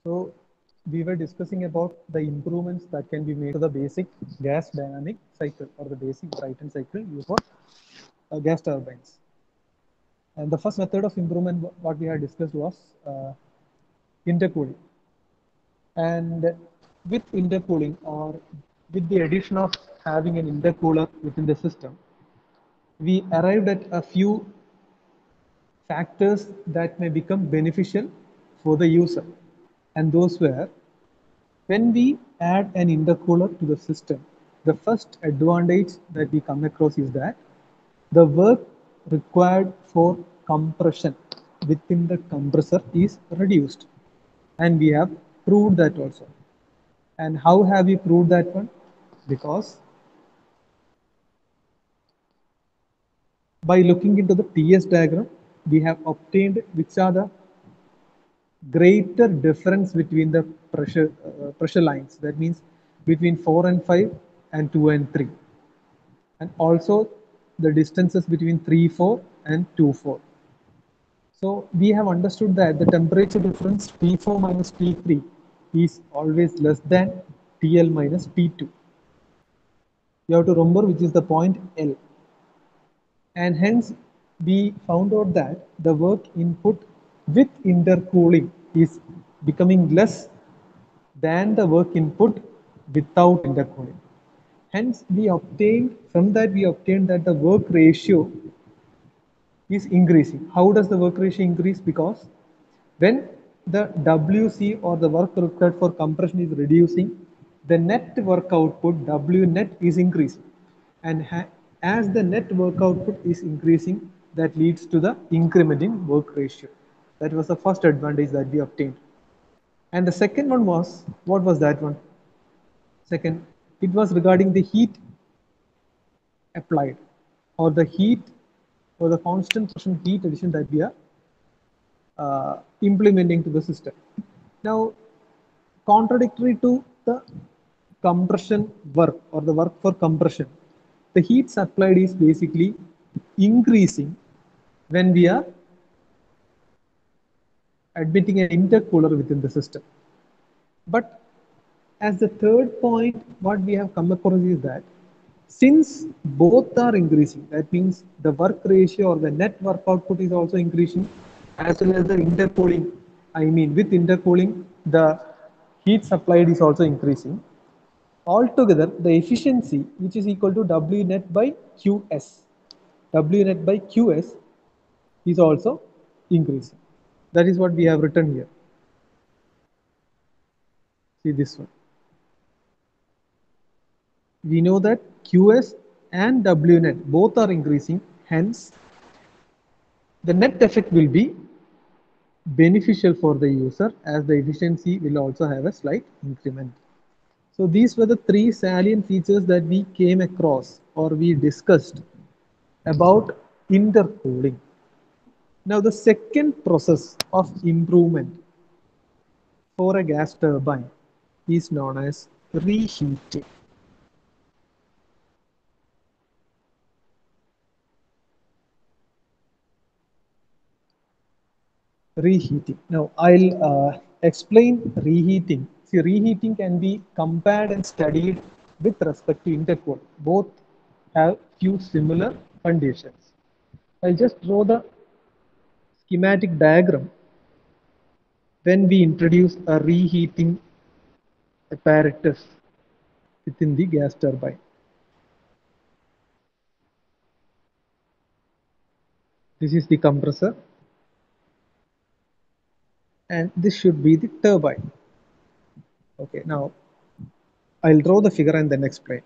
So we were discussing about the improvements that can be made to the basic gas dynamic cycle or the basic Brayton cycle used for gas turbines. And the first method of improvement what we had discussed was intercooling. And with intercooling or with the addition of having an intercooler within the system, we arrived at a few factors that may become beneficial for the user. And those were when we add an intercooler to the system, the first advantage that we come across is that the work required for compression within the compressor is reduced. And we have proved that also. And how have we proved that one? Because by looking into the TS diagram, we have obtained which are the greater difference between the pressure lines. That means between 4 and 5 and 2 and 3. And also the distances between 3, 4 and 2, 4. So we have understood that the temperature difference T4 minus T3 is always less than TL minus T2. You have to remember which is the point L. And hence we found out that the work input with intercooling is becoming less than the work input without intercooling. Hence we obtained that the work ratio is increasing. How does the work ratio increase? Because when the WC or the work required for compression is reducing, the net work output W net is increasing. And as the net work output is increasing, that leads to the increment in work ratio. That was the first advantage that we obtained. And the second one was, what was that one? Second, it was regarding the heat applied or the heat or the constant heat addition that we are implementing to the system. Now, contradictory to the compression work or the work for compression, the heat supplied is basically increasing when we are admitting an intercooler within the system. But as the third point, what we have come across is that since both are increasing, that means the work ratio or the net work output is also increasing, as well as the intercooling. I mean, with intercooling, the heat supplied is also increasing. Altogether, the efficiency, which is equal to W net by QS, W net by QS is also increasing. That is what we have written here. See this one. We know that QS and W net both are increasing. Hence, the net effect will be beneficial for the user as the efficiency will also have a slight increment. So these were the three salient features that we came across or we discussed about intercooling. Now the second process of improvement for a gas turbine is known as reheating. Reheating. Now I'll explain reheating. See, reheating can be compared and studied with respect to intercooling. Both have few similar conditions. I'll just draw the schematic diagram when we introduce a reheating apparatus within the gas turbine. This is the compressor and this should be the turbine. Okay, now I'll draw the figure and then explain.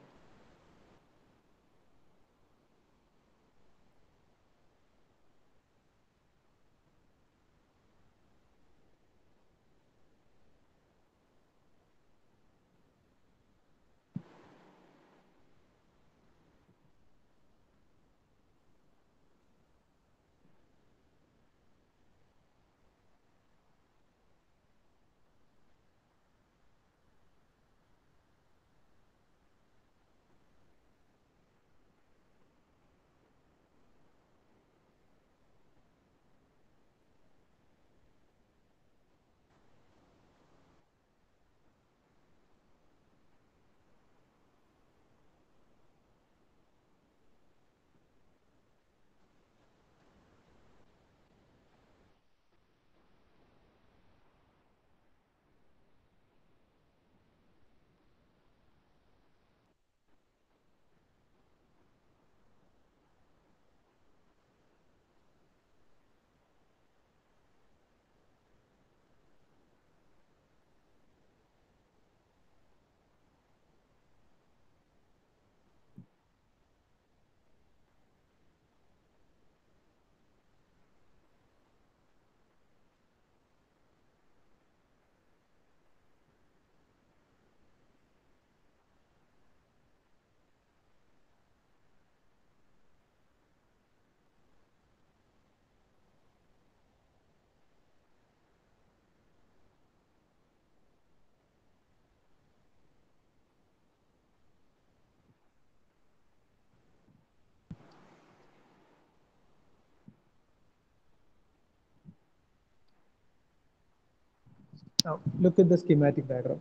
Now look at the schematic diagram.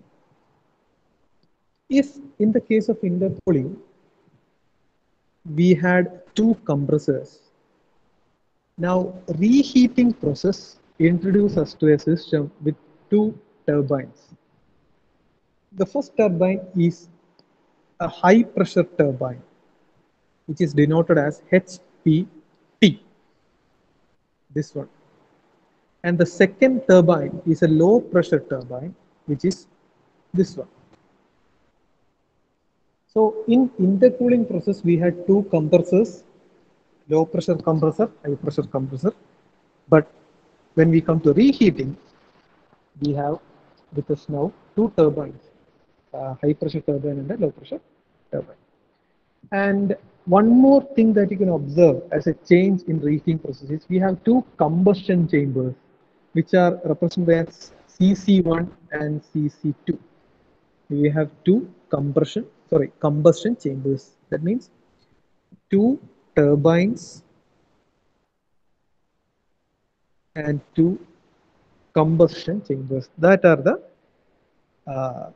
If in the case of intercooling, we had two compressors. Now reheating process introduces us to a system with two turbines. The first turbine is a high pressure turbine, which is denoted as HPT, this one. And the second turbine is a low pressure turbine, which is this one. So in intercooling process, we had two compressors, low pressure compressor, high pressure compressor. But when we come to reheating, we have with us now two turbines, high pressure turbine and a low pressure turbine. And one more thing that you can observe as a change in reheating processes, we have two combustion chambers, which are represented as CC1 and CC2. We have two combustion chambers. That means two turbines and two combustion chambers. That are the uh,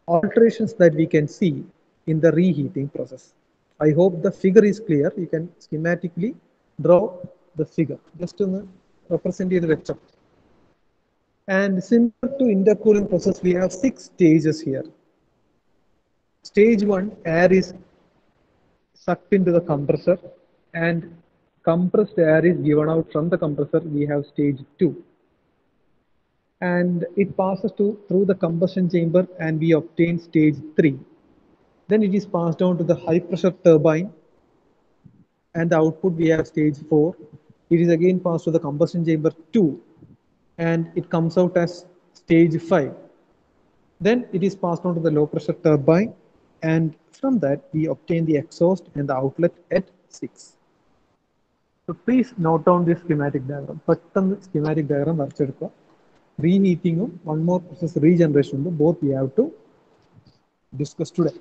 alterations that we can see in the reheating process. I hope the figure is clear. You can schematically draw the figure just to represent the lecture. And similar to intercooling process, we have 6 stages here. Stage 1, air is sucked into the compressor and compressed air is given out from the compressor. We have stage 2. And it passes through the combustion chamber and we obtain stage 3. Then it is passed on to the high pressure turbine and the output we have stage 4. It is again passed to the combustion chamber 2 and it comes out as stage 5. Then it is passed on to the low pressure turbine and from that we obtain the exhaust and the outlet at 6. So please note down this schematic diagram. പെട്ടെന്ന് schematic diagram വരച്ചെടുക്കുക. Reheating, one more process regeneration, both we have to discuss today.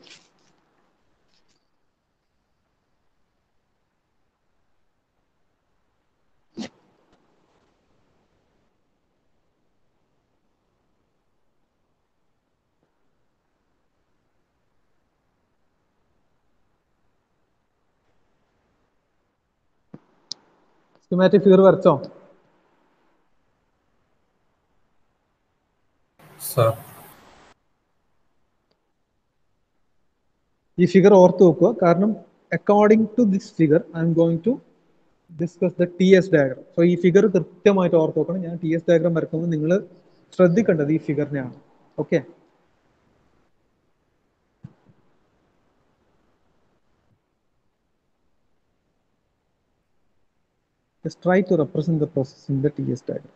Schematic figure വരച്ചോ? Sir. ഈ figure ഓർത്ത് വെക്കുക, കാരണം according to this figure I am going to discuss the T S diagram. So ഈ figure കൃത്യമായിട്ട് ഓർത്ത് വെക്കണം. ഞാൻ ടി എസ് ഡയഗ്രാം വരക്കുമ്പോൾ നിങ്ങൾ ശ്രദ്ധിക്കേണ്ടത് ഈ ഫിഗറിനെയാണ്. Okay, just try to represent the process in the TS diagram.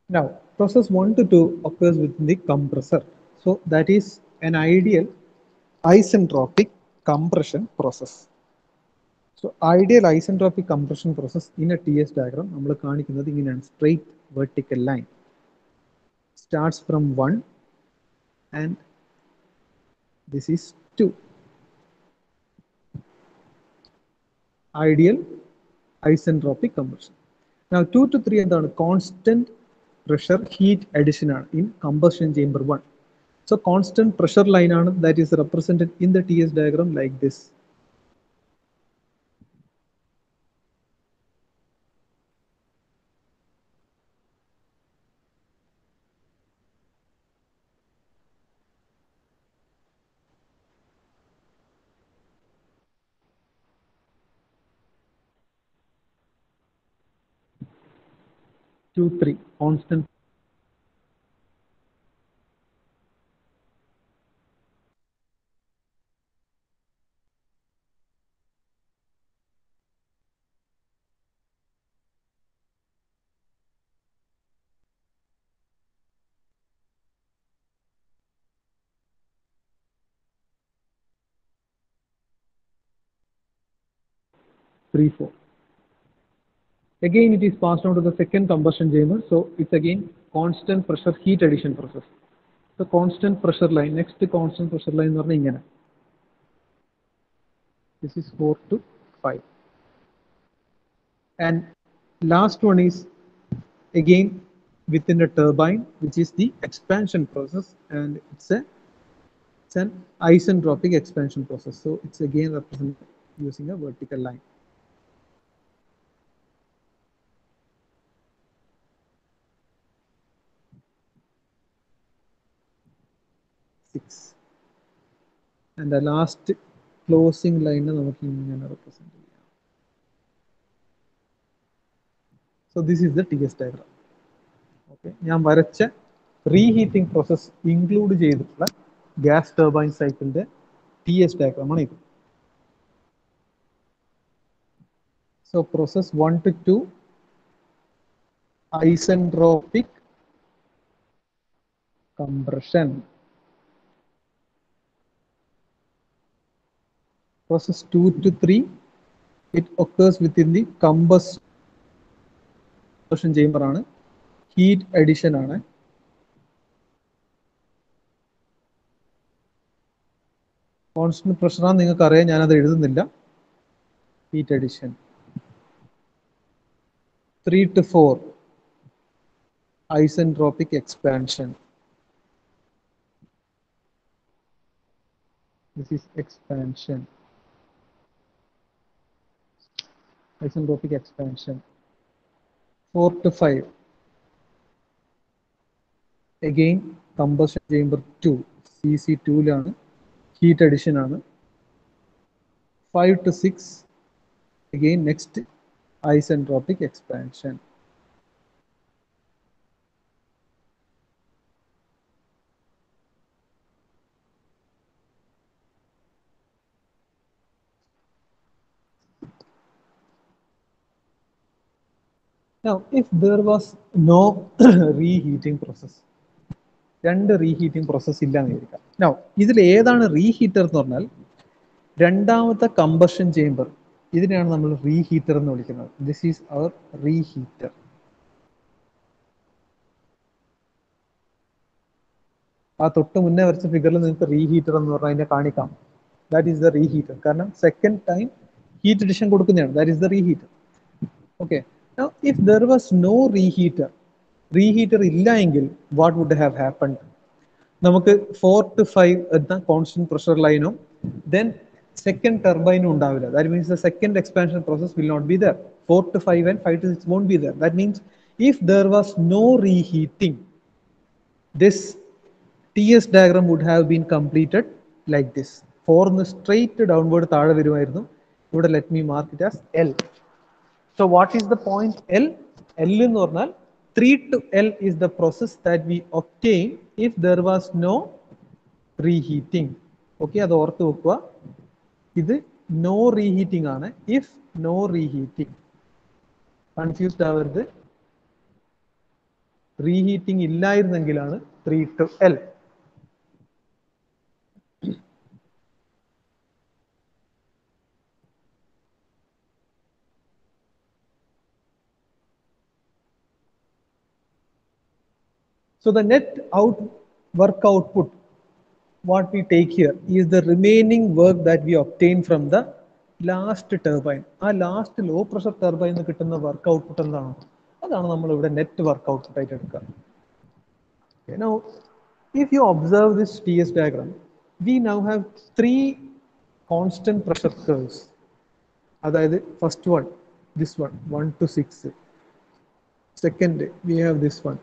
Now, process 1 to 2 occurs within the compressor. So that is an ideal isentropic compression process. So ideal isentropic compression process in a TS diagram, നമ്മൾ കാണിക്കുന്നത് ഇങ്ങനെയാണ്. Straight vertical line starts from 1 and this is 2. Ideal isentropic compression. Now 2 to 3 എന്താണ്? Constant pressure heat addition ആണ് in combustion chamber 1. So constant pressure line ആണ്, that is represented in the TS diagram like this. Two, three, constant. Three, four. Again, it is passed on to the second combustion chamber. So it's again constant pressure heat addition process. The constant pressure line, next constant pressure line എന്ന് പറഞ്ഞാൽ ഇങ്ങനെ. This is 4 to 5. And last one is again within a turbine, which is the expansion process, and it's an isentropic expansion process. So it's again represented using a vertical line. Six. And the last closing line നമുക്ക് ഇങ്ങനെ represent ചെയ്യാം. So this is the TS diagram. Okay, ഞാൻ വരച്ച reheating process include ചെയ്തിട്ടുള്ള gas turbine സൈക്കിളിന്റെ TS diagram ആണ് ഇത്. So process 1 to 2 isentropic compression. Process 2 to 3, it occurs within the combustion chamber ആണ്, heat addition ആണ്. കോൺസ്റ്റന്റ് പ്രഷർ ആണ്, നിങ്ങൾക്ക് അറിയാം, ഞാനത് എഴുതുന്നില്ല. Heat addition. 3 to 4 isentropic expansion. This is expansion. Isentropic expansion. 4 to 5 again combustion chamber 2, CC2 ലാണ്, heat addition ആണ്. 5 to 6 again next isentropic expansion. Now if there was no reheating process, രണ്ട് reheating process ഇല്ലാന്ന് വിചാരിക്കാം. Now ഇതിൽ ഏതാണ് reheater എന്ന് പറഞ്ഞാൽ രണ്ടാമത്തെ കമ്പഷൻ ചേംബർ, ഇതിനെയാണ് നമ്മൾ റീഹീറ്റർ എന്ന് വിളിക്കുന്നത്. This is our reheater. ആ തൊട്ട് മുന്നേ വരച്ച ഫിഗറിൽ നിങ്ങൾക്ക് റീഹീറ്റർ എന്ന് പറഞ്ഞാൽ അതിനെ കാണിക്കാം. That is the reheater. കാരണം സെക്കൻഡ് ടൈം ഹീറ്റ് അഡിഷൻ കൊടുക്കുന്നതാണ്. That is the reheater. Okay. Now if there was no reheater, ഇല്ല എങ്കിൽ വാട്ട് വുഡ് ഹാവ് ഹാപ്പൻഡ്? നമുക്ക് 4 to 5 എന്ന കോൺസ്റ്റന്റ് പ്രഷർ ലൈനും ദെൻ സെക്കൻഡ് ടർബൈനും ഉണ്ടാവില്ല. That means the second expansion process will not be there. 4 to 5 and 5 to 6 won't be there. That means if there was no reheating, this TS diagram would have been completed like this. 4 ന്ന് straight downward താഴെ വരുമായിരുന്നു. ഇവിടെ let me mark it as L. So what is the point L? L എന്ന് പറഞ്ഞാൽ 3 to L is the process that we obtain if there was no reheating. Okay, അത് ഓർത്ത് വെക്കുക. ഇത് no reheating ആണ്. If no reheating, കൺഫ്യൂസ്ഡ് ആവരുത്. Reheating ഇല്ലായിരുന്നെങ്കിലാണ് 3 to L. So the net work output, what we take here is the remaining work that we obtain from the last turbine. ആ last low pressure turbine കിട്ടുന്ന work output എന്താണ്? അതാണ് നമ്മൾ ഇവിടെ net work output ആയിട്ട് എടുക്കുക. Now if you observe this TS diagram, we now have 3 constant pressure curves. അതായത് first one, this one, 1 to 6. Second, we have this one.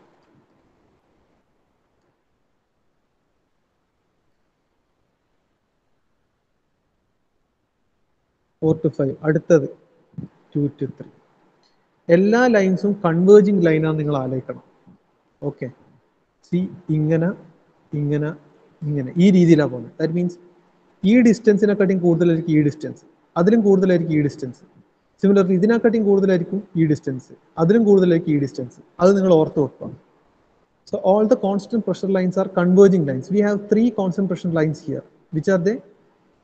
Four to 5. അടുത്തത് 2 to 3. എല്ലാ ലൈൻസും converging ലൈനാന്ന് നിങ്ങൾ ആലോചിക്കണം. ഓക്കെ. സി ഇങ്ങനെ ഇങ്ങനെ ഇങ്ങനെ ഈ രീതിയിലാണ് പോകുന്നത്. ദാറ്റ് മീൻസ് ഈ ഡിസ്റ്റൻസിനെക്കാട്ടിയും കൂടുതലായിരിക്കും ഈ ഡിസ്റ്റൻസ്, അതിലും കൂടുതലായിരിക്കും ഈ ഡിസ്റ്റൻസ്. സിമിലർലി ഇതിനെക്കാട്ടിയും കൂടുതലായിരിക്കും ഈ ഡിസ്റ്റൻസ്, അതിലും കൂടുതലായിരിക്കും ഈ ഡിസ്റ്റൻസ്. അത് നിങ്ങൾ ഓർത്ത് വെക്കുക. So all the constant pressure lines are converging lines. We have 3 constant pressure lines here. Which are they?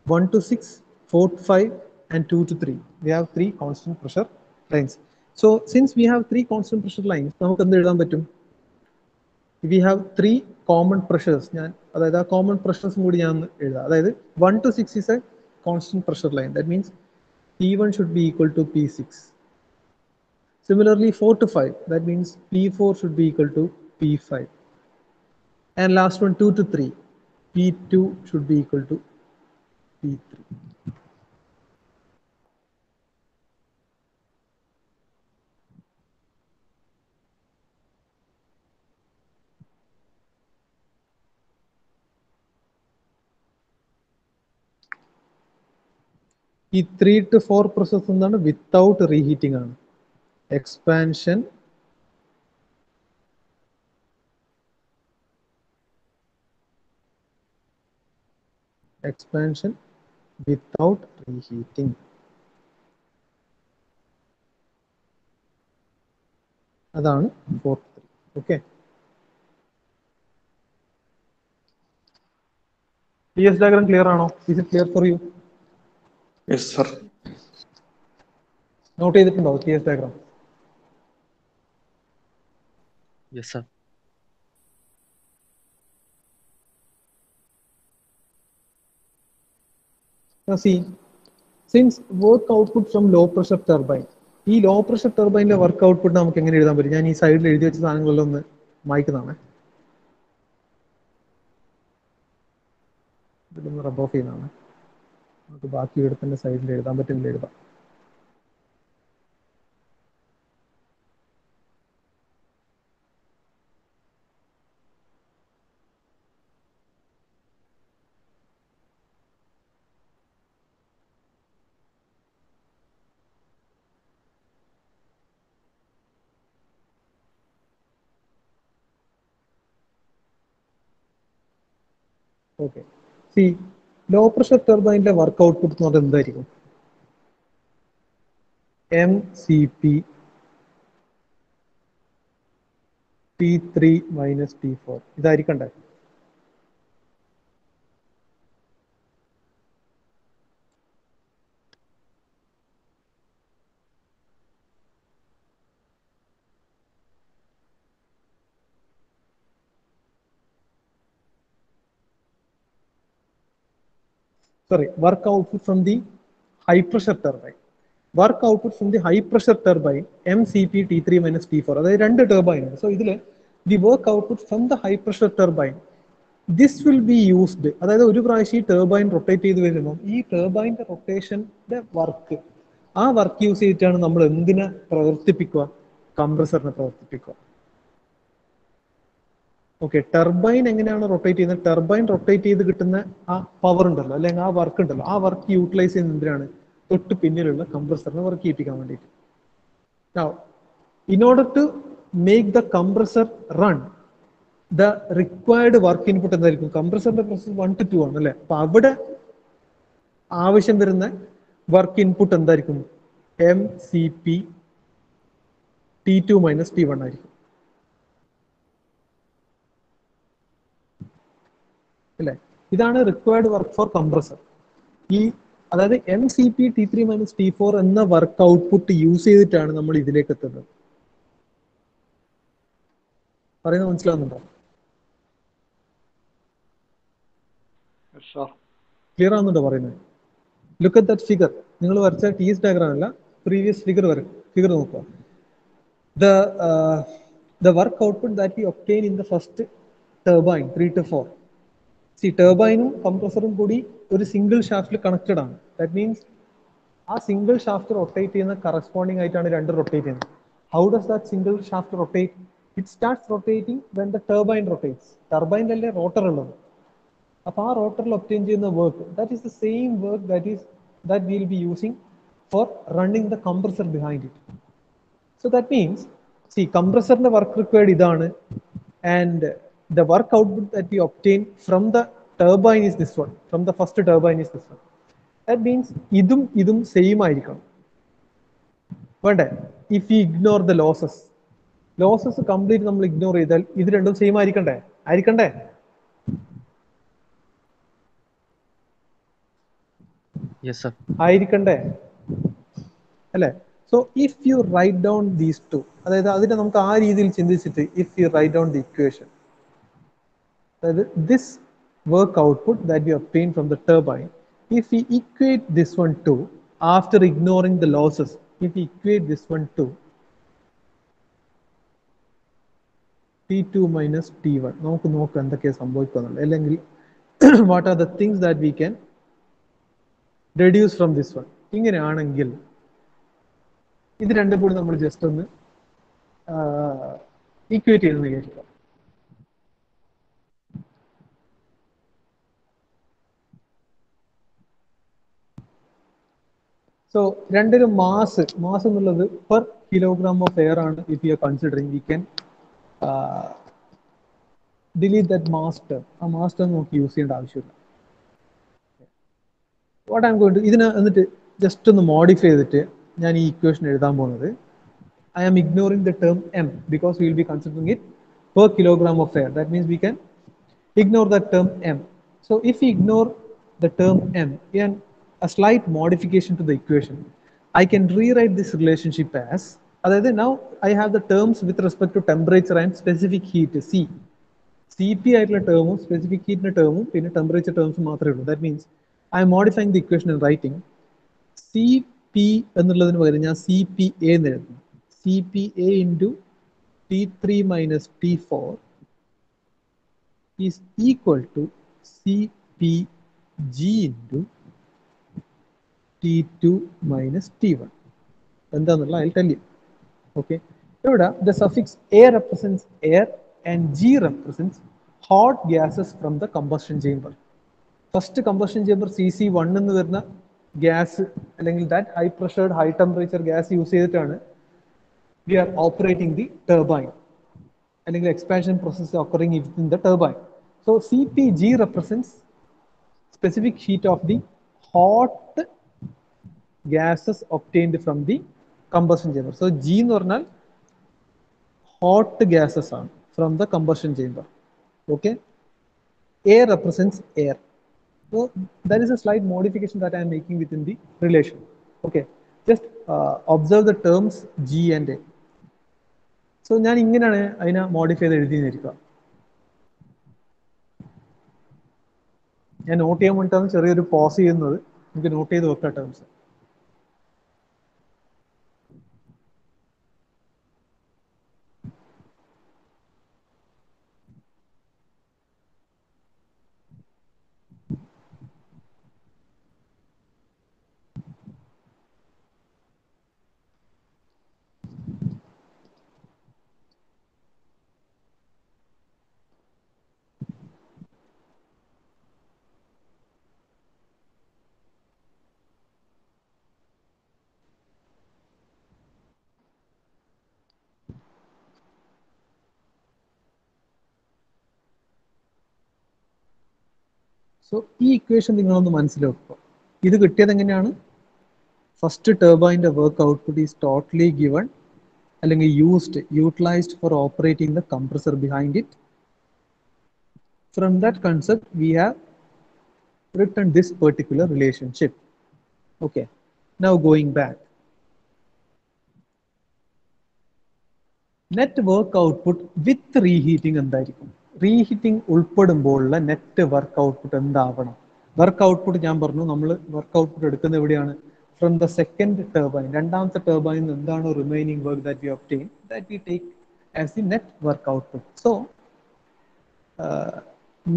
1 to 6, 4 to 5 and 2 to 3. We have 3 constant pressure lines. So since we have 3 constant pressure lines, നമുക്ക് എന്ത് എഴുതാൻ പറ്റും? We have 3 common pressures. ഞാൻ അതായത് ആ common പ്രഷേഴ്സും കൂടി ഞാൻ എഴുതാം. അതായത് 1 to 6 is a constant pressure line. That means P1 should be equal to P6. Similarly, 4 to 5, that means P4 should be equal to P5. And last one, 2 to 3, P2 should be equal to P3. ഈ 3 to 4 process എന്താണ്? Without reheating ആണ്. Expansion without reheating. അതാണ് 4 to 3. Okay, TS diagram clear ആണോ? Is it clear for you? Yes, sir. Note ചെയ്തിട്ടുണ്ടോ TS diagram? Yes, sir. Now see, since work output from low pressure turbine, ഈ law pressure ടർബൈനിലെ work output നമുക്ക് എങ്ങനെ എഴുതാൻ പറ്റും? ഞാൻ ഈ സൈഡിൽ എഴുതി വെച്ച സാധനങ്ങളെല്ലാം ഒന്ന് മായ്ക്കുന്നതാണ്. ഇതൊന്ന് റബ് ഓഫ് ചെയ്യുന്നതാണ്. നമുക്ക് ബാക്കി എടുത്തിന്റെ സൈഡിൽ എഴുതാൻ പറ്റുമെങ്കിൽ എഴുതാം. ഓക്കെ, സി ലോ പ്രഷർ ടർബൈനിലെ വർക്ക് ഔട്ട്പുട്ട് എന്ന് പറഞ്ഞാൽ എന്തായിരിക്കും? MCP T3 മൈനസ് T4 ഇതായിരിക്കണ്ടേ? Sorry, work output from the high pressure turbine. Work output from the high pressure turbine MCP T3 minus T4. അതായത് രണ്ട് ടർബൈൻ ഉണ്ട്. സോ ഇതിൽ the work output from the high pressure turbine, this will be used. അതായത് ഒരു പ്രാവശ്യം ഈ turbine rotate ചെയ്ത് വരുമ്പോൾ ഈ ടർബൈൻ്റെ റൊട്ടേഷന്റെ വർക്ക്, ആ വർക്ക് യൂസ് ചെയ്തിട്ടാണ് നമ്മൾ എന്തിനെ പ്രവർത്തിപ്പിക്കുക? കംപ്രസറിനെ പ്രവർത്തിപ്പിക്കുക. ഓക്കെ, ടർബൈൻ എങ്ങനെയാണ് റൊട്ടേറ്റ് ചെയ്യുന്നത്? ടർബൈൻ റൊട്ടേറ്റ് ചെയ്ത് കിട്ടുന്ന ആ പവർ ഉണ്ടല്ലോ, അല്ലെങ്കിൽ ആ വർക്ക് ഉണ്ടല്ലോ, ആ വർക്ക് യൂട്ടിലൈസ് ചെയ്യുന്നത് എന്തിനാണ്? തൊട്ട് പിന്നിലുള്ള കംപ്രസറിനെ വർക്ക് ചെയ്യിപ്പിക്കാൻ വേണ്ടിയിട്ട്. Now, in order to make the compressor run, the required work input എന്തായിരിക്കും? കംപ്രസറിന്റെ പ്രോസസ് 1 to 2 ആണ് അല്ലെ? അപ്പൊ അവിടെ ആവശ്യം വരുന്ന വർക്ക് ഇൻപുട്ട് എന്തായിരിക്കും? MCP T2 മൈനസ് T1 ആയിരിക്കും അല്ലെ? ഇതാണ് റിക്വയർഡ് വർക്ക് ഫോർ കംപ്രസർ. ഈ അതായത് MCP T3 മൈനസ് T4 എന്ന വർക്ക് ഔട്ട്പുട്ട് യൂസ് ചെയ്തിട്ടാണ് നമ്മൾ ഇതിലേക്ക് എത്തുന്നത്. പറയുന്നത് മനസ്സിലാവുന്നുണ്ടോ? ക്ലിയർ ആവുന്നുണ്ടോ പറയുന്നത്? Look at that figure. നിങ്ങൾ വരച്ച TS ഡയഗ്രാം അല്ല, പ്രീവിയസ് ഫിഗർ നോക്കുക. The work output that we obtain in the first turbine 3 to 4. See, ടർബൈനും കംപ്രസറും കൂടി ഒരു സിംഗിൾ ഷാഫ്റ്റിൽ കണക്റ്റഡ് ആണ്. ദാറ്റ് മീൻസ് ആ സിംഗിൾ ഷാഫ്റ്റ് റൊട്ടേറ്റ് ചെയ്യുന്ന കറസ്പോണ്ടിങ് ആയിട്ടാണ് രണ്ട് റൊട്ടേറ്റ് ചെയ്യുന്നത്. How does that single shaft rotate? It starts rotating when the turbine rotates. ടർബൈനിലല്ലേ റോട്ടർ ഉള്ളത്. അപ്പോൾ ആ റോട്ടറിൽ ഒബ്റ്റെയിൻ ചെയ്യുന്ന work, that is the same work that we'll be using for running the compressor behind it. So that means, see, compressor work required idana, and the work output that we obtain from the turbine is this one. From the first turbine is this one. That means idum same ആയിരിക്കണം. വേണ്ടേ? If we ignore the losses complete നമ്മൾ ignore ചെയ്താൽ ഇത് രണ്ടും same ആയിരിക്കണ്ടേ? Yes, sir. ആയിരിക്കണ്ടേ അല്ലേ? So if you write down these two, അതായത് അതിനെ നമുക്ക് ആ രീതിയിൽ ചിന്തിച്ചിട്ട് if you write down the equation, അതായത് this work output that you obtain from the turbine, if you equate this one to, after ignoring the losses, if you equate this one to T2 minus T1. നമുക്ക് നോക്കാം എന്തൊക്കെയാണ് സംഭവിക്കുന്നുള്ളത്. അല്ലെങ്കിൽ what are the things that we can reduce from this one. ഇങ്ങനെയാണെങ്കിൽ ഇത് രണ്ടും കൂടി നമ്മൾ ജസ്റ്റ് ഒന്ന് ഈക്വേറ്റ് ചെയ്തെന്ന് വിചാരിക്കുക. സോ രണ്ടിനും മാസ് എന്നുള്ളത് പെർ കിലോഗ്രാം ഓഫ് എയർ ആണ്. If you are considering we can delete that mass term. ആ മാസ് ടേം നമുക്ക് യൂസ് ചെയ്യേണ്ട ആവശ്യമില്ല. വാട്ട് ഐം ഗോയിങ് ടു ഇതിനെ എന്നിട്ട് ജസ്റ്റ് ഒന്ന് മോഡിഫൈ ചെയ്തിട്ട് ഞാൻ ഈ ഇക്വേഷൻ എഴുതാൻ പോകുന്നത്, I am ignoring the term m because we will be considering it per kilogram of air. That means we can ignore that term m. So if we ignore the term m and a slight modification to the equation, I can rewrite this relationship as, now I have the terms with respect to temperature and specific heat C. Cp ആയിട്ടുള്ള ടേമും specific ഹീറ്റിന്റെ ടേമും പിന്നെ temperature ടേംസും മാത്രമേ ഉള്ളൂ. That means I M modifying the equation in writing C P എന്നുള്ളതിന് പകരം ഞാൻ C P A എന്ന് എഴുതുന്നു. C P A into T3 minus T4 is equal to CPG into T2 minus T1. എന്താന്നുള്ള I'll tell you. Okay. ഇവിടെ the suffix A represents air and G represents hot gases from the combustion chamber. First combustion chamber CC1 എന്ന് വരുന്ന gas അല്ലെങ്കിൽ that high pressured high temperature gas use ചെയ്തിട്ടാണ് we are operating the turbine. അല്ലെങ്കിൽ expansion process occurring within the turbine. So CPG represents specific heat of the hot gases obtained from the combustion chamber. So G എന്ന് പറഞ്ഞാൽ hot gases ആണ് from the combustion chamber. Okay. A represents air. So there is a slight modification that I am making within the relation. Okay. Just observe the terms G and A. So ഞാൻ ഇങ്ങനെയാണ് അതിനെ modify ചെയ്ത് എഴുതിയിരിക്കുക. ഞാൻ not ചെയ്യാൻ വേണ്ടിയിട്ടാണ് ചെറിയൊരു pose ചെയ്യുന്നത്. നമുക്ക് നോട്ട് ചെയ്ത് വെക്കാം ടേംസ്. സോ ഈ ഇക്വേഷൻ നിങ്ങളൊന്ന് മനസ്സിലാക്കുക. ഇത് കിട്ടിയത് എങ്ങനെയാണ്? ഫസ്റ്റ് ടർബൈൻ്റെ work output is totally given അല്ലെങ്കിൽ utilized for operating the compressor behind it. From that concept we have written this particular relationship. Okay. Now going back. Net work output with reheating എന്തായിരിക്കും? Reheating ഉൾപ്പെടുമ്പോഴുള്ള net work output എന്താവണം? Work output ഞാൻ പറഞ്ഞു, നമ്മൾ work output എടുക്കുന്നത് എവിടെയാണ്? From the second turbine. രണ്ടാമത്തെ ടർബൈനിൽ എന്താണോ remaining work that we obtain that we take as the net work output. So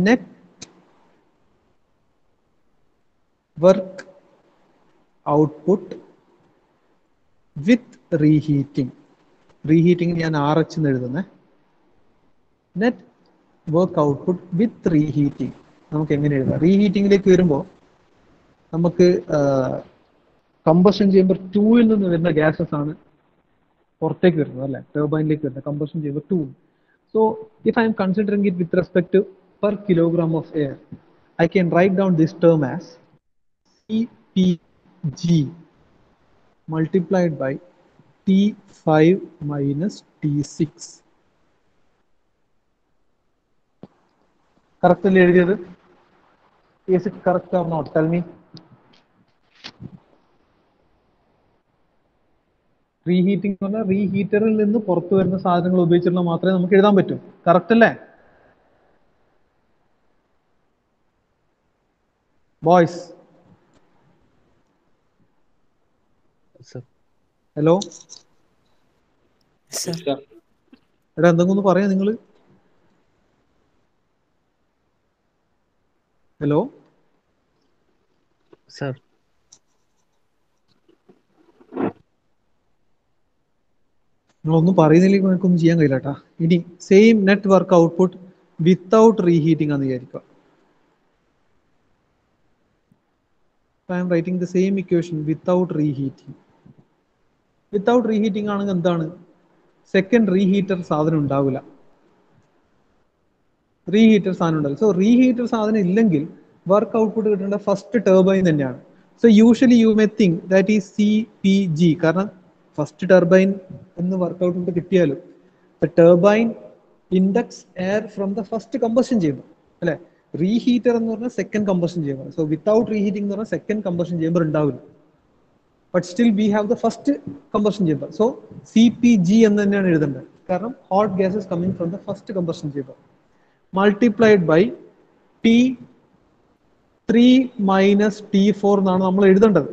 net work output with reheating. Reheating ഞാൻ RH എന്ന് എഴുതുന്നേ. Net work output with reheating നമുക്ക് എങ്ങനെ എഴുതാം? റീഹീറ്റിംഗിലേക്ക് വരുമ്പോൾ നമുക്ക് കമ്പഷൻ ചേമ്പർ 2-ൽ നിന്ന് വരുന്ന ഗ്യാസസ് ആണ് പുറത്തേക്ക് വരുന്നത് അല്ലേ, ടർബൈനിലേക്ക് വരുന്നത് combustion chamber 2. So if I M considering it with respect to per kilogram of air, I can write down this term as CPG multiplied by T5 minus T6. Correct അല്ലേ എഴുതിയത്? Is it correct or not? Tell me. Reheating എന്ന് പറഞ്ഞാൽ റീഹീറ്ററിൽ നിന്ന് പുറത്തു വരുന്ന സാധനങ്ങൾ ഉപയോഗിച്ചിട്ടുള്ള മാത്രമേ നമുക്ക് എഴുതാൻ പറ്റൂ. കറക്റ്റ് അല്ലേ ബോയ്സ്? ഹലോ എടാ എന്തെങ്കിലും ഒന്ന് പറയാം നിങ്ങൾ. Hello Sir. നിങ്ങളൊന്നും പറയുന്നില്ലെങ്കിൽ എനിക്കൊന്നും ചെയ്യാൻ കഴിയില്ല കേട്ടാ. ഇനി same net work output without reheating ആണെന്ന് വിചാരിക്കുക. I M writing the same equation without reheating. Without reheating ആണെങ്കിൽ എന്താണ്? സെക്കൻഡ് റീഹീറ്റർ സാധനം ഉണ്ടാവില്ല. റീഹീറ്റർ സാധനം ഉണ്ടാവില്ല. സോ റീഹീറ്റർ സാധനം ഇല്ലെങ്കിൽ വർക്ക് ഔട്ട്പുട്ട് കിട്ടേണ്ട ഫസ്റ്റ് ടർബൈൻ തന്നെയാണ്. So usually you may think that is CPG. കാരണം ഫസ്റ്റ് ടർബൈൻ എന്ന് വർക്ക് ഔട്ട്പുട്ട് കിട്ടിയാലും turbine index air from the first combustion chamber അല്ലെ. റീഹീറ്റർ എന്ന് പറഞ്ഞാൽ second combustion chamber. So without reheating എന്ന് പറഞ്ഞാൽ സെക്കൻഡ് കമ്പഷൻ ചേമ്പർ ഉണ്ടാവില്ല. But still we have the first combustion chamber. So CPG എന്ന് തന്നെയാണ് എഴുതേണ്ടത്. കാരണം hot gases coming from the first combustion chamber multiplied by T3 minus T4 എന്നാണ് നമ്മൾ എഴുതേണ്ടത്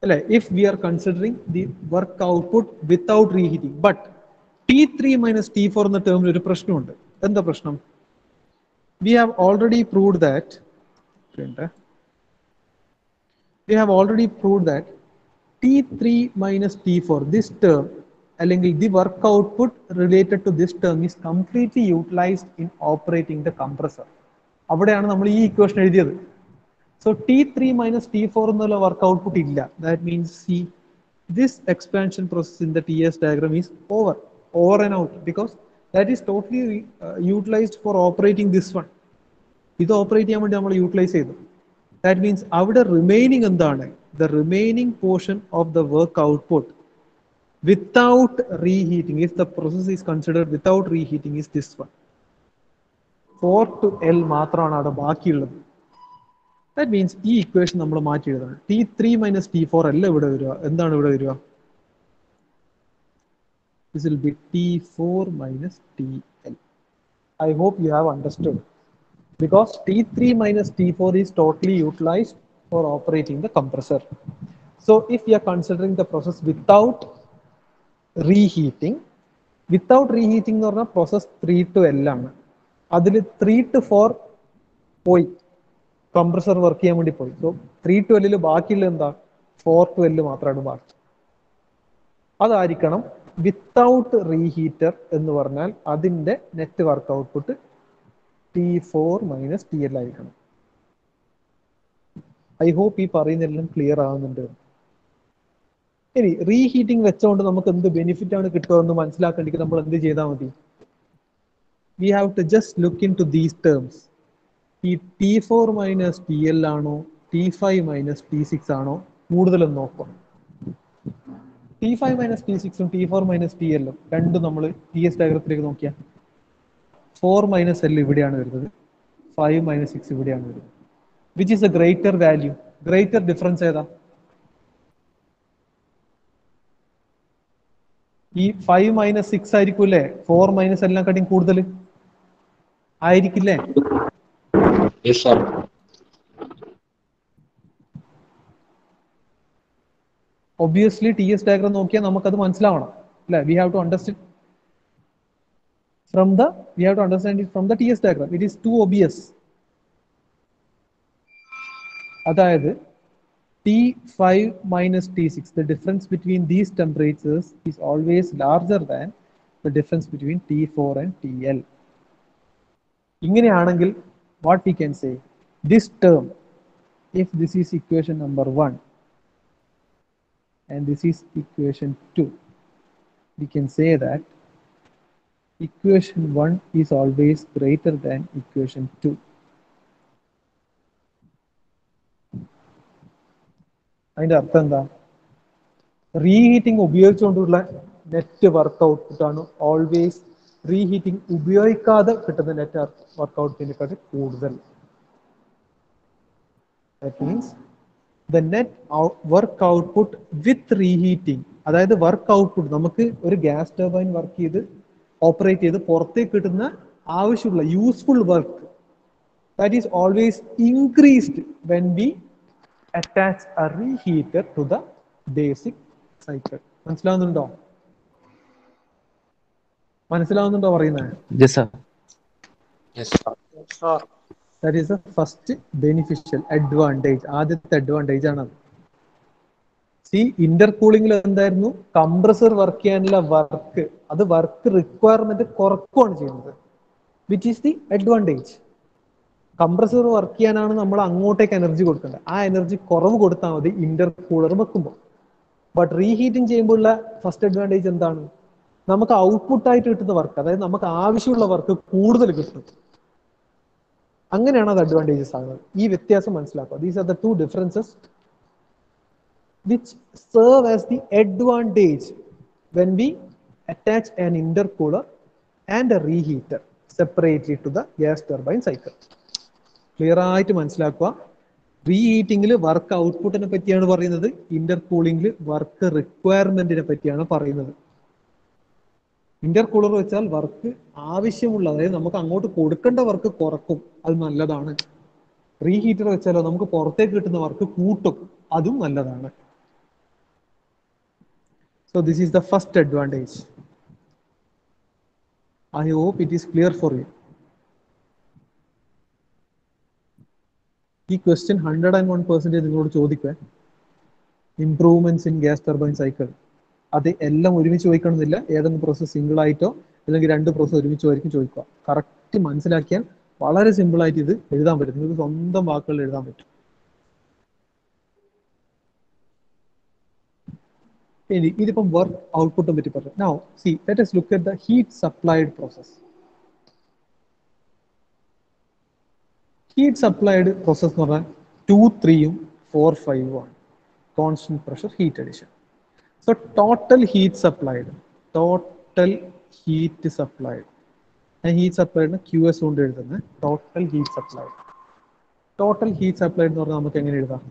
അല്ലെ. If we are considering the work output without reheating. But T3 minus T4 എന്ന ടേമിൽ ഒരു പ്രശ്നമുണ്ട്. എന്താ പ്രശ്നം? We have already proved that T3 minus T4, this term, അല്ലെങ്കിൽ the work output related to this term is completely utilized in operating the compressor. അവിടെയാണ് നമ്മൾ ഈ ഇക്വേഷൻ എഴുതിയത്. So T3 minus T4 എന്നുള്ള വർക്ക് ഔട്ട്പുട്ട് ഇല്ല. That means this expansion process in the TS diagram is over and out, because that is totally utilized for operating this one. ഇത് operate ചെയ്യാൻ വേണ്ടി നമ്മൾ യൂട്ടിലൈസ് ചെയ്തു. That means അവിടെ remaining എന്താണ്? The remaining portion of the work output without reheating, if the process is considered without reheating, is this one. 4 to L മാത്രമാണ് അവിടെ ബാക്കിയുള്ളത്. That means ഈ ഇക്വേഷൻ നമ്മൾ മാറ്റി എഴുതണം. T3 മൈനസ് T4 അല്ല ഇവിടെ വരിക. എന്താണ് ഇവിടെ വരിക? This will be T4 minus TL. I hope you have understood. Because T3 minus T4 is totally utilized for operating the compressor. So if we are considering the process without reheating എന്ന് പറഞ്ഞാൽ process 3 to L ആണ്. അതിൽ 3 to 4 പോയി, compressor work ചെയ്യാൻ വേണ്ടി പോയി. So 3 to L ബാക്കിയുള്ള എന്താ? 4 to L മാത്രമാണ് ബാക്കി. അതായിരിക്കണം വിത്തൗട്ട് റീഹീറ്റർ എന്ന് പറഞ്ഞാൽ അതിന്റെ net work output T4 minus TL ആയിരിക്കണം. ഐ ഹോപ്പ് ഈ പറയുന്നതെല്ലാം ക്ലിയർ ആവുന്നുണ്ട്. ഇനി റീഹീറ്റിംഗ് വെച്ചുകൊണ്ട് നമുക്ക് എന്ത് ബെനിഫിറ്റ് ആണ് കിട്ടുക എന്ന് മനസ്സിലാക്കേണ്ടെങ്കിൽ നമ്മൾ എന്ത് ചെയ്താൽ മതി? We have to just look in to these terms. ഈ T4 മൈനസ് TL ആണോ T5 മൈനസ് T6 ആണോ കൂടുതലും നോക്കാം. T5 minus T6 T4 minus TL രണ്ടും നമ്മൾ TS ഡയഗ്രത്തിലേക്ക് നോക്കിയാൽ 4 മൈനസ് L ഇവിടെയാണ് വരുന്നത്, 5 മൈനസ് 6 ഇവിടെയാണ് വരുന്നത്. Which is A greater value? Greater difference ഏതാ? ഈ 5 മൈനസ് 6 ആയിരിക്കും അല്ലേ 4 മൈനസ് എല്ലാക്കാട്ടിയും കൂടുതൽ ആയിരിക്കില്ലേ? ഒബ്വിയസ്ലി TS ഡയഗ്രം നോക്കിയാൽ നമുക്കത് മനസ്സിലാവണം അല്ലെ. We have to understand it from the TS diagram. It is too obvious. അതായത് T5 minus T6, the difference between these temperatures is always larger than the difference between T4 and TL. ഇങ്ങനെയാണെങ്കിൽ what we can say, this term, if this is equation number 1 and this is equation 2, we can say that equation 1 is always greater than equation 2. അതിന്റെ അർത്ഥം എന്താ? Reheating ഉപയോഗിച്ചുകൊണ്ടുള്ള net work output ആണ് always reheating ഉപയോഗിക്കാതെ കിട്ടുന്ന net work ഔട്ട്പുട്ടിനെക്കാൾ കൂടുതൽ. That means the net work output with reheating, അതായത് work output നമുക്ക് ഒരു ഗ്യാസ് ടർബൈൻ വർക്ക് ചെയ്ത് ഓപ്പറേറ്റ് ചെയ്ത് പുറത്തേക്ക് കിട്ടുന്ന ആവശ്യമുള്ള useful work, that is always increased when we attach a reheater to the basic cycle. മനസ്സിലാവുന്നുണ്ടോ? മനസ്സിലാവുന്നുണ്ടോ പറയുന്നത്? Yes, sir. Yes, sir. That is the first beneficial advantage. ആദ്യത്തെ അഡ്വാൻറ്റേജ് ആണ് അത്. സി ഇന്റർകൂളിംഗിൽ എന്തായിരുന്നു, കംപ്രസർ വർക്ക് ചെയ്യാനുള്ള വർക്ക് റിക്വയർമെന്റ് കുറക്കുകയാണ് ചെയ്യുന്നത്, which is the advantage. Compressor work ചെയ്യാനാണ് നമ്മൾ അങ്ങോട്ടേക്ക് എനർജി കൊടുക്കേണ്ടത്, ആ എനർജി കുറവ് കൊടുത്താൽ മതി ഇന്റർകൂളർ വെക്കുമ്പോൾ. ബട്ട് റീഹീറ്റിംഗ് ചെയ്യുമ്പോഴുള്ള ഫസ്റ്റ് അഡ്വാൻറ്റേജ് എന്താണ്, നമുക്ക് ഔട്ട്പുട്ട് ആയിട്ട് കിട്ടുന്ന വർക്ക്, അതായത് നമുക്ക് ആവശ്യമുള്ള വർക്ക് കൂടുതൽ കിട്ടും. അങ്ങനെയാണ് അത് അഡ്വാൻറ്റേജസ് ആകുന്നത്. ഈ വ്യത്യാസം മനസ്സിലാക്കുക. These are the two differences which serve as the advantage when we attach an intercooler and a reheater separately to the gas turbine cycle. Clear ആയിട്ട് മനസ്സിലാക്കുക. റീഹീറ്റിംഗിൽ വർക്ക് ഔട്ട്പുട്ടിനെ പറ്റിയാണ് പറയുന്നത്, ഇന്റർകൂളിംഗിൽ വർക്ക് റിക്വയർമെന്റിനെ പറ്റിയാണ് പറയുന്നത്. ഇന്റർകൂളർ വെച്ചാൽ വർക്ക് ആവശ്യമുള്ള, അതായത് നമുക്ക് അങ്ങോട്ട് കൊടുക്കേണ്ട വർക്ക് കുറക്കും, അത് നല്ലതാണ്. റീഹീറ്റർ വെച്ചാലോ നമുക്ക് പുറത്തേക്ക് കിട്ടുന്ന വർക്ക് കൂട്ടും, അതും നല്ലതാണ്. So this is the first advantage. I hope it is clear for you. ഈ ക്വസ്റ്റ്യൻ 101% നിങ്ങളോട് ചോദിക്കുക, improvements in gas turbine cycle, അത് എല്ലാം ഒരുമിച്ച് ചോദിക്കണമെന്നില്ല, ഏതെങ്കിലും പ്രോസസ് സിംഗിൾ ആയിട്ടോ അല്ലെങ്കിൽ രണ്ട് പ്രോസസ് ഒരുമിച്ചായിരിക്കും ചോദിക്കുക. കറക്റ്റ് മനസ്സിലാക്കിയാൽ വളരെ സിമ്പിൾ ആയിട്ട് ഇത് എഴുതാൻ പറ്റും, നിങ്ങൾക്ക് സ്വന്തം വാക്കുകളിൽ എഴുതാൻ പറ്റും. ഇതിപ്പം വർക്ക് ഔട്ട്പുട്ടിനെ പറ്റി പറഞ്ഞു. Now see let us look at the heat supplied process. Heat supplied process എന്ന് പറഞ്ഞാൽ 2, 3, 4, 5 ആണ് constant pressure heat addition. So total heat supplied, heat സപ്ലൈഡിന് QS കൊണ്ട് എഴുതുന്നത് total heat supplied. Total heat supplied എന്ന് പറഞ്ഞാൽ നമുക്ക് എങ്ങനെ എഴുതാം,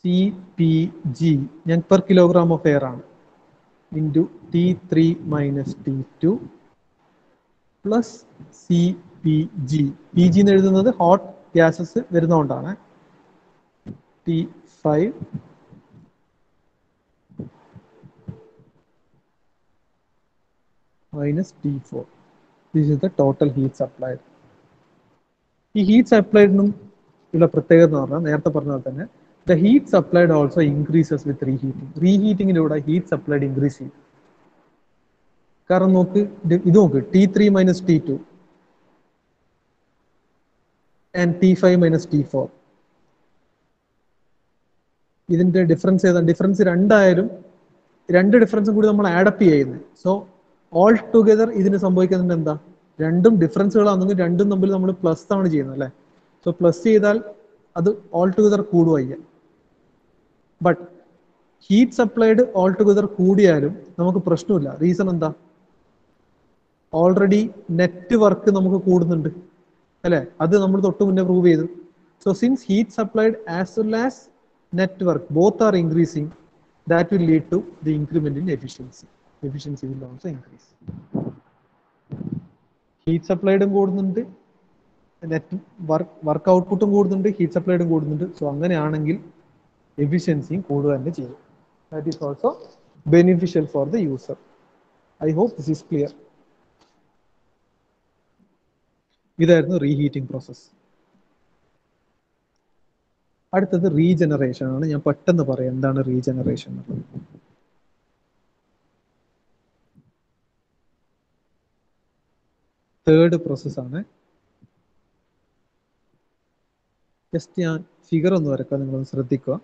CPG, ഞാൻ പെർ കിലോഗ്രാം ഓഫ് എയർ ആണ്, into T3 minus T2 plus CPG. PG എന്ന് എഴുതുന്നത് ഹോട്ട് ഗ്യാസസ് വരുന്നതുകൊണ്ടാണ്. T5 minus T4. This is the total heat supplied. ഈ ഹീറ്റ് സപ്ലൈഡിനും ഉള്ള പ്രത്യേകത എന്ന് പറഞ്ഞാൽ നേരത്തെ പറഞ്ഞ പോലെ തന്നെ the heat supplied also increases with reheating. റീഹീറ്റിങ്ങിലൂടെ ഹീറ്റ് സപ്ലൈഡ് ഇൻക്രീസ് ചെയ്യും. കാരണം നോക്ക്, ഇത് നോക്ക്, T3 minus T2 and T5 minus T4. ഇതിന്റെ ഡിഫറൻസ് ഏതാണ്? ഡിഫറൻസ് രണ്ടായാലും രണ്ട് ഡിഫറൻസും കൂടി നമ്മൾ ആഡപ്പ് ചെയ്യുന്നത്. സോ ഓൾ ടുഗദർ ഇതിന് സംഭവിക്കുന്നുണ്ട് എന്താ, രണ്ടും ഡിഫറൻസുകളാണെങ്കിൽ രണ്ടും തമ്മിൽ നമ്മൾ പ്ലസ് ആണ് ചെയ്യുന്നത് അല്ലേ. സോ പ്ലസ് ചെയ്താൽ അത് ഓൾ ടുഗദർ കൂടുക. But heat supplied all together കൂടിയാലും നമുക്ക് പ്രശ്നമില്ല. റീസൺ എന്താ, ഓൾറെഡി നെറ്റ് വർക്ക് നമുക്ക് കൂടുന്നുണ്ട് അല്ലെ, അത് നമ്മൾ തൊട്ട് മുന്നേ പ്രൂവ് ചെയ്തു. So since heat supplied as well as net work both are increasing, that will lead to the increment in efficiency. Efficiency will also increase. Heat സപ്ലൈഡും കൂടുന്നുണ്ട്, നെറ്റ് വർക്ക് ഔട്ട്പുട്ടും കൂടുന്നുണ്ട്, ഹീറ്റ് സപ്ലൈഡും കൂടുന്നുണ്ട്. സോ അങ്ങനെയാണെങ്കിൽ എഫിഷ്യൻസിയും കൂടുക തന്നെ ചെയ്യും. That is also beneficial for the user. I hope this is clear. ഇതായിരുന്നു റീഹീറ്റിംഗ് പ്രോസസ്. അടുത്തത് റീജനറേഷൻ ആണ്. ഞാൻ പെട്ടെന്ന് പറയാം എന്താണ് റീജനറേഷൻ എന്നുള്ളത്. തേർഡ് പ്രോസസ്സാണ്. ജസ്റ്റ് ഞാൻ ഫിഗർ ഒന്ന് വരക്കാം, നിങ്ങളൊന്ന് ശ്രദ്ധിക്കുക.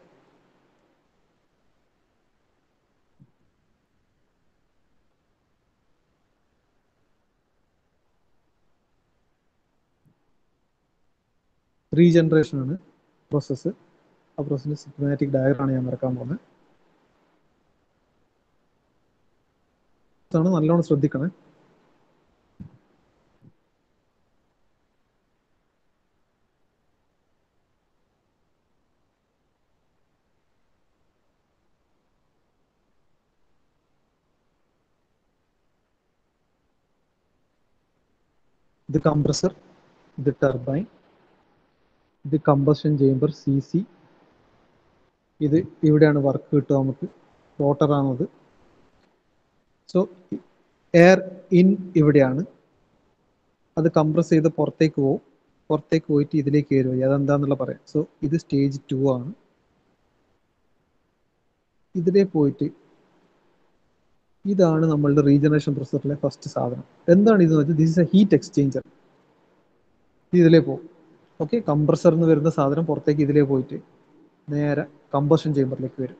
റീജനറേഷൻ ആണ് പ്രോസസ്സ്. ആ പ്രോസസ്സിന്റെ സിസ്റ്റമാറ്റിക് ഡയഗ്രാമാണ് ഞാൻ വരക്കാൻ പോകുന്നത്. നല്ലോണം ശ്രദ്ധിക്കണേ. ഇത് കംപ്രസർ, ഇത് ടർബൈൻ, ഇത് കമ്പഷൻ ചേംബർ CC, ഇത് ഇവിടെയാണ് വർക്ക് കിട്ടുക നമുക്ക്, റോട്ടറാണത്. സോ എയർ ഇൻ ഇവിടെയാണ്, അത് കംപ്രസ് ചെയ്ത് പുറത്തേക്ക് പോകും, പുറത്തേക്ക് പോയിട്ട് ഇതിലേക്ക് കയറി വരും. അതെന്താന്നുള്ള പറയാം. സോ ഇത് സ്റ്റേജ് 2 ആണ്. ഇതിലേ പോയിട്ട് ഇതാണ് നമ്മളുടെ റീജനറേഷൻ പ്രോസസ്സിലെ ഫസ്റ്റ് സാധനം. എന്താണ് ഇതെന്ന് വെച്ചാൽ this is A heat exchanger. ഇതിലേ പോകും. ഓക്കെ, കംപ്രസറിൽ നിന്ന് വരുന്ന സാധനം പുറത്തേക്ക് ഇതിലേ പോയിട്ട് നേരെ കമ്പഷൻ ചേമ്പറിലേക്ക് വരും.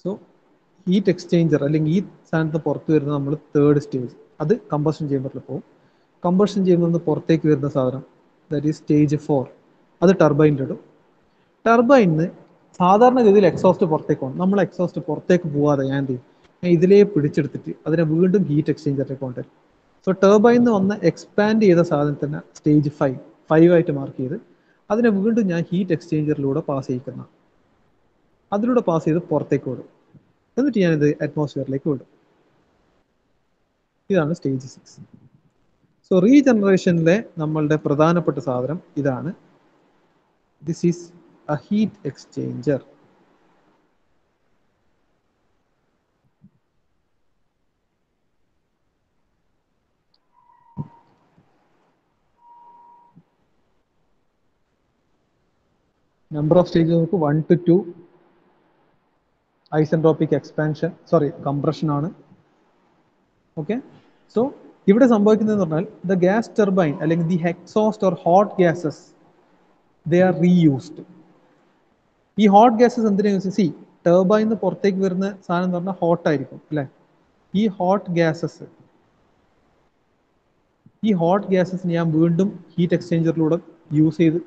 സോ ഹീറ്റ് എക്സ്ചേഞ്ചർ അല്ലെങ്കിൽ ഈ സാധനത്തിന് പുറത്ത് വരുന്ന നമ്മൾ തേർഡ് സ്റ്റേജ്, അത് കമ്പഷൻ ചേമ്പറിൽ പോകും. കമ്പഷൻ ചേമ്പറിൽ നിന്ന് പുറത്തേക്ക് വരുന്ന സാധനം ദാറ്റ് ഈസ് സ്റ്റേജ് 4, അത് ടർബൈനിൽ ഇടും. ടർബൈനിന്ന് സാധാരണഗതിയിൽ എക്സോസ്റ്റ് പുറത്തേക്ക് പോകും. നമ്മൾ എക്സോസ്റ്റ് പുറത്തേക്ക് പോവാതെ ഞാൻ എന്ത് ചെയ്യും, ഞാൻ ഇതിലേ പിടിച്ചെടുത്തിട്ട് അതിനെ വീണ്ടും ഹീറ്റ് എക്സ്ചേഞ്ചറിലേക്ക് കൊണ്ടുവരും. സോ ടർബൈനിന്ന് വന്ന് എക്സ്പാൻഡ് ചെയ്ത സാധനത്തിന് സ്റ്റേജ് 5 ആയിട്ട് മാർക്ക് ചെയ്ത് അതിനെ വീണ്ടും ഞാൻ ഹീറ്റ് എക്സ്ചേഞ്ചറിലൂടെ പാസ് ചെയ്യിക്കുന്ന, അതിലൂടെ പാസ് ചെയ്ത് പുറത്തേക്ക് വിടും. എന്നിട്ട് ഞാനിത് അറ്റ്മോസ്ഫിയറിലേക്ക് വിടും. ഇതാണ് സ്റ്റേജ് 6. സോ റീജനറേഷനിലെ നമ്മളുടെ പ്രധാനപ്പെട്ട സാധനം ഇതാണ്. This is a heat exchanger. Number of stages നമുക്ക് 1 to 2 ഐസെൻട്രോപിക് എക്സ്പാൻഷൻ, കംപ്രഷൻ ആണ്. ഓക്കെ, സോ ഇവിടെ സംഭവിക്കുന്നതെന്ന് പറഞ്ഞാൽ ദ ഗ്യാസ് ടർബൈൻ അല്ലെങ്കിൽ the exhaust or hot gases they are reused. ഈ ഹോട്ട് ഗ്യാസസ് എന്തിനാ യൂസ്? സി, ടർബൈനിന്ന് പുറത്തേക്ക് വരുന്ന സാധനം എന്ന് പറഞ്ഞാൽ ഹോട്ട് ആയിരിക്കും അല്ലേ? ഈ ഹോട്ട് ഗ്യാസസ് ഞാൻ വീണ്ടും ഹീറ്റ് എക്സ്ചേഞ്ചറിലൂടെ യൂസ് ചെയ്ത്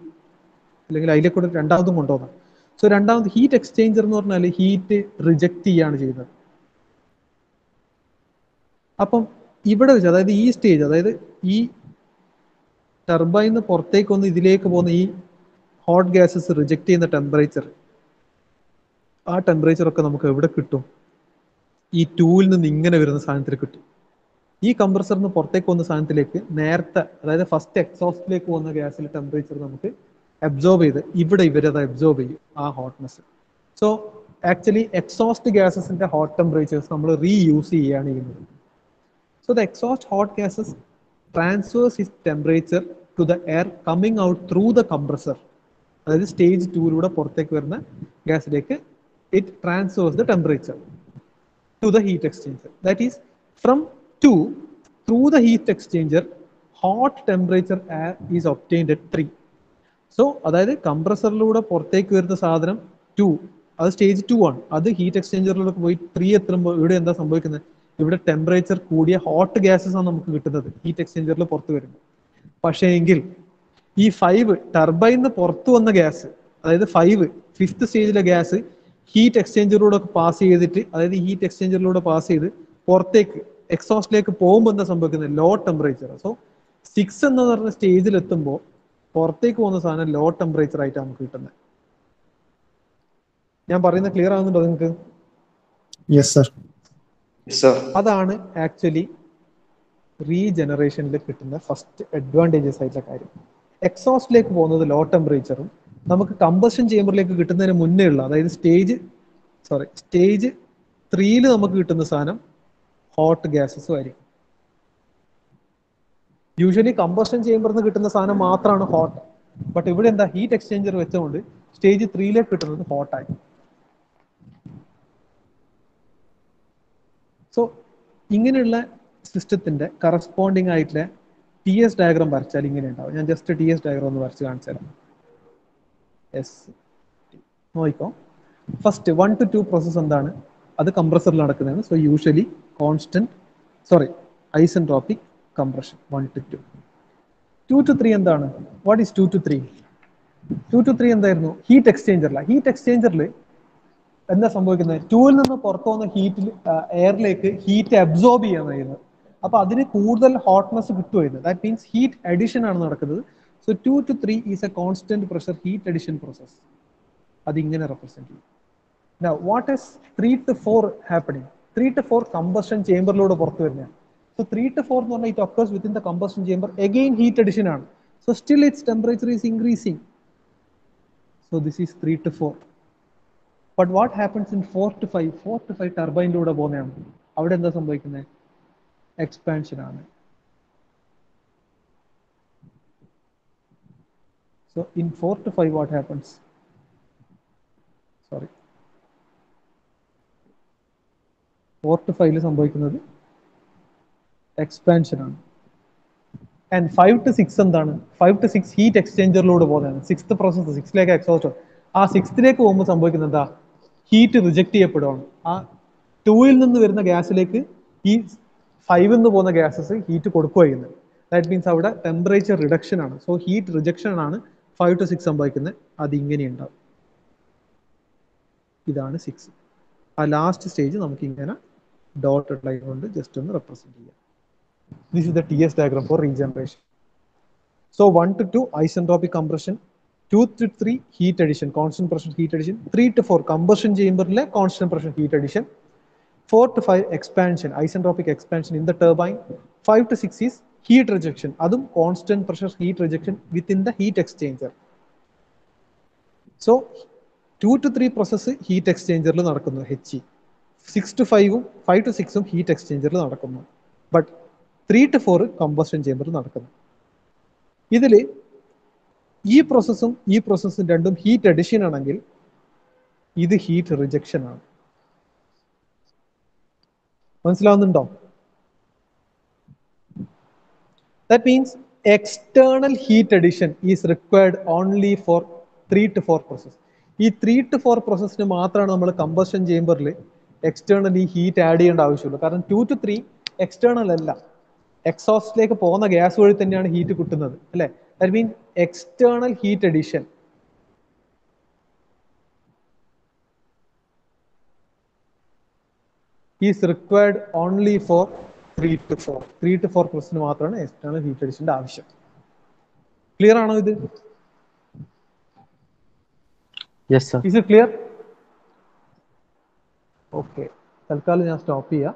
അല്ലെങ്കിൽ അതിലേക്ക് കൂടെ രണ്ടാമതും കൊണ്ടുപോകാം. സോ രണ്ടാമത് ഹീറ്റ് എക്സ്ചേഞ്ചർ എന്ന് പറഞ്ഞാൽ ഹീറ്റ് റിജക്റ്റ് ചെയ്യാണ് ചെയ്യുന്നത്. അപ്പം ഇവിടെ വെച്ച്, അതായത് ഈ സ്റ്റേജ്, അതായത് ഈ ടർബൈനിന്ന് പുറത്തേക്ക് വന്ന് ഇതിലേക്ക് പോകുന്ന ഈ ഹോട്ട് ഗ്യാസസ് റിജക്റ്റ് ചെയ്യുന്ന ടെമ്പറേച്ചർ, ആ ടെമ്പറേച്ചർ ഒക്കെ നമുക്ക് എവിടെ കിട്ടും? ഈ 2-ൽ നിന്ന് ഇങ്ങനെ വരുന്ന സാധനത്തിൽ കിട്ടും. ഈ കംപ്രസറിൽ നിന്ന് പുറത്തേക്ക് പോകുന്ന സാധനത്തിലേക്ക് നേരത്തെ, അതായത് ഫസ്റ്റ് എക്സോസ്റ്റിലേക്ക് പോകുന്ന ഗ്യാസിലെ ടെമ്പറേച്ചർ നമുക്ക് അബ്സോർബ് ചെയ്ത് ഇവിടെ ഇവരത് അബ്സോർബ് ചെയ്യും ആ ഹോട്ട്നെസ്. സോ ആക്ച്വലി എക്സോസ്റ്റ് ഗ്യാസസിന്റെ ഹോട്ട് ടെമ്പറേച്ചേഴ്സ് നമ്മൾ റീയൂസ് ചെയ്യുകയാണ് ചെയ്യുന്നത്. So the exhaust hot gases transfers his temperature to the air coming out through the compressor. അതായത് സ്റ്റേജ് 2-ലൂടെ പുറത്തേക്ക് വരുന്ന ഗ്യാസിലേക്ക് it transfers the temperature to the heat exchanger. That is, from 2 through the heat exchanger, hot temperature air is obtained at 3. So അതായത് കംപ്രസറിലൂടെ പുറത്തേക്ക് വരുന്ന സാധനം 2, അത് സ്റ്റേജ് 2 ആണ്. അത് ഹീറ്റ് എക്സ്ചേഞ്ചറിലൂടെ പോയി 3 എത്തുമ്പോൾ ഇവിടെ എന്താ സംഭവിക്കുന്നത്? ഇവിടെ ടെമ്പറേച്ചർ കൂടിയ ഹോട്ട് ഗ്യാസസ് ആണ് നമുക്ക് കിട്ടുന്നത് ഹീറ്റ് എക്സ്ചേഞ്ചറിൽ പുറത്ത് വരുമ്പോൾ. പക്ഷേ എങ്കിൽ ഈ 5 ടർബൈനിന്ന് പുറത്തു വന്ന ഗ്യാസ്, അതായത് 5th സ്റ്റേജിലെ ഗ്യാസ് ഹീറ്റ് എക്സ്ചേഞ്ചറിലൂടെ പാസ് ചെയ്തിട്ട്, അതായത് ഹീറ്റ് എക്സ്ചേഞ്ചറിലൂടെ പാസ് ചെയ്ത് പുറത്തേക്ക് എക്സോസ്റ്റിലേക്ക് പോകുമ്പോൾ എന്താ സംഭവിക്കുന്നത്? Low temperature. സോ 6 എന്ന് പറഞ്ഞ സ്റ്റേജിൽ എത്തുമ്പോൾ പുറത്തേക്ക് പോകുന്ന സാധനം ലോ ടെമ്പറേച്ചർ ആയിട്ടാണ് നമുക്ക് കിട്ടുന്നത്. ഞാൻ പറയുന്നത് ക്ലിയർ ആവുന്നുണ്ടോ നിങ്ങൾക്ക്? Yes sir. അതാണ് ആക്ച്വലി റീജനറേഷനിൽ കിട്ടുന്ന ഫസ്റ്റ് അഡ്വാൻറ്റേജസ് ആയിട്ടുള്ള കാര്യം. എക്സോസ്റ്റിലേക്ക് പോകുന്നത് ലോ ടെമ്പറേച്ചറും നമുക്ക് കമ്പഷൻ ചേമ്പറിലേക്ക് കിട്ടുന്നതിന് മുന്നേ ഉള്ള, അതായത് സ്റ്റേജ് 3-ൽ നമുക്ക് കിട്ടുന്ന സാധനം ഹോട്ട് ഗ്യാസസും ആയിരിക്കും. യൂഷ്വലി കമ്പഷൻ ചേമ്പറിൽ നിന്ന് കിട്ടുന്ന സാധനം മാത്രമാണ് ഹോട്ട്. ബട്ട് ഇവിടെ എന്താ, ഹീറ്റ് എക്സ്ചേഞ്ചർ വെച്ചുകൊണ്ട് സ്റ്റേജ് 3-ലേക്ക് കിട്ടുന്നത് ഹോട്ടായി. സോ ഇങ്ങനെയുള്ള സിസ്റ്റത്തിന്റെ കറസ്പോണ്ടിങ് ആയിട്ടുള്ള TS ഡയഗ്രാം വരച്ചാൽ ഇങ്ങനെ ഉണ്ടാവും. ഞാൻ ജസ്റ്റ് TS ഡയഗ്രാം ഒന്ന് വരച്ച് കാണിച്ചു തരാം. നോക്കിക്കോ, ഫസ്റ്റ് 1 to 2 പ്രോസസ് എന്താണ്? അത് കംപ്രസറിൽ നടക്കുന്നതാണ്. So usually isentropic compression 1 to 2. 2 to 3 എന്താണ്? What is 2 to 3? 2 to 3 എന്തായിരുന്നു? ഹീറ്റ് എക്സ്ചേഞ്ചറിലാണ്. ഹീറ്റ് എക്സ്ചേഞ്ചറിൽ എന്താ സംഭവിക്കുന്നത്? 2-ൽ നിന്ന് പുറത്തു വന്ന ഹീറ്റിൽ എയറിലേക്ക് ഹീറ്റ് അബ്സോർബ് ചെയ്യാൻ കഴിയുന്നത്. അപ്പൊ അതിന് കൂടുതൽ ഹോട്ട്നെസ് കിട്ടുമായിരുന്നു. ദാറ്റ് മീൻസ് ഹീറ്റ് അഡിഷൻ ആണ് നടക്കുന്നത്. So 2 to 3 is A constant pressure heat addition process. അതിങ്ങനെ റെപ്രസെന്റ് ചെയ്യും. Now, what is 3 to 4 happening? 3 to 4 combustion chamberലൂടെ പുറത്തു വരുന്നതാണ്. So 3 to 4 എന്ന് പറഞ്ഞാൽ it occurs within the combustion chamber. Again heat addition ആണ്. So still its temperature is increasing. So this is 3 to 4. But what happens in 4 to 5? 4 to 5 ടർബൈനിലൂടെ പോകുന്നതാണ്. അവിടെ എന്താ സംഭവിക്കുന്നത്? Expansion ആണ്. So in 4 to 5 what happens? Sorry. 4 to 5 സംഭവിക്കുന്നത് expansion ആണ്. And 5 to 6 എന്താണ്? 5 to 6 heat എക്സ്ചേഞ്ചറിലൂടെ പോകുന്നതാണ്. 6th process 6ലേക്ക് exhaust. ആ 6ലേക്ക് പോകുമ്പോൾ സംഭവിക്കുന്നത് എന്താ? ഹീറ്റ് റിജക്ട് ചെയ്യപ്പെടുകയാണ്. ആ 2ൽ നിന്ന് വരുന്ന ഗ്യാസിലേക്ക് ഈ 5ൽ നിന്ന് പോകുന്ന ഗ്യാസസ് ഹീറ്റ് കൊടുക്കുക ചെയ്യുന്നത്. ദാറ്റ് മീൻസ് അവിടെ ടെമ്പറേച്ചർ റിഡക്ഷൻ ആണ്. സോ ഹീറ്റ് റിജക്ഷൻ ആണ് 5 to 6 സംഭവിക്കുന്നത്. അത് ഇങ്ങനെ ഉണ്ടാവും. ഇതാണ് 6. ആ ലാസ്റ്റ് സ്റ്റേജ് നമുക്ക് ഇങ്ങനെ ഡോട്ടഡ് ലൈൻ കൊണ്ട് ജസ്റ്റ് ഒന്ന് റെപ്രസെന്റ് ചെയ്യാം. This is the TS diagram for regeneration. So 1 to 2 isentropic compression, 2 to 3 heat addition, constant pressure heat addition, 3 to 4 combustion chamber constant pressure heat addition, 4 to 5 expansion, isentropic expansion in the turbine, 5 to 6 is heat rejection, adum constant pressure heat rejection within the heat exchanger. So 2 to 3 process heat exchanger il nadakkunnu HE, 6 to 5 5 to 6 heat exchanger il nadakkunnu, but 3 to 4 combustion ചേമ്പറിൽ നടക്കുന്നു. ഇതിൽ ഈ പ്രോസസ്സും രണ്ടും heat addition ആണെങ്കിൽ ഇത് heat rejection ആണ്. മനസ്സിലാവുന്നുണ്ടോ? That means external heat addition is required only for 3 to 4 process. ഈ 3 to 4 പ്രോസസ്സിന് മാത്രമാണ് നമ്മൾ കമ്പസ്റ്റൻ ചേമ്പറിൽ എക്സ്റ്റേണലി ഹീറ്റ് ആഡ് ചെയ്യേണ്ട ആവശ്യമുള്ളൂ. കാരണം 2 to 3 എക്സ്റ്റേണൽ അല്ല, എക്സോസ്റ്റിലേക്ക് പോകുന്ന ഗ്യാസ് വഴി തന്നെയാണ് ഹീറ്റ് കിട്ടുന്നത്, അല്ലെ? That mean external heat addition is required only for 3 to 4. 3 to 4 പ്രോസസ്സിന് മാത്രമാണ് എക്സ്റ്റേണൽ ഹീറ്റ് അഡിഷന്റെ ആവശ്യം. ക്ലിയർ ആണോ ഇത്? Yes, sir. Is it clear? Okay. തൽക്കാലം ഞാൻ സ്റ്റോപ്പ് ചെയ്യാം.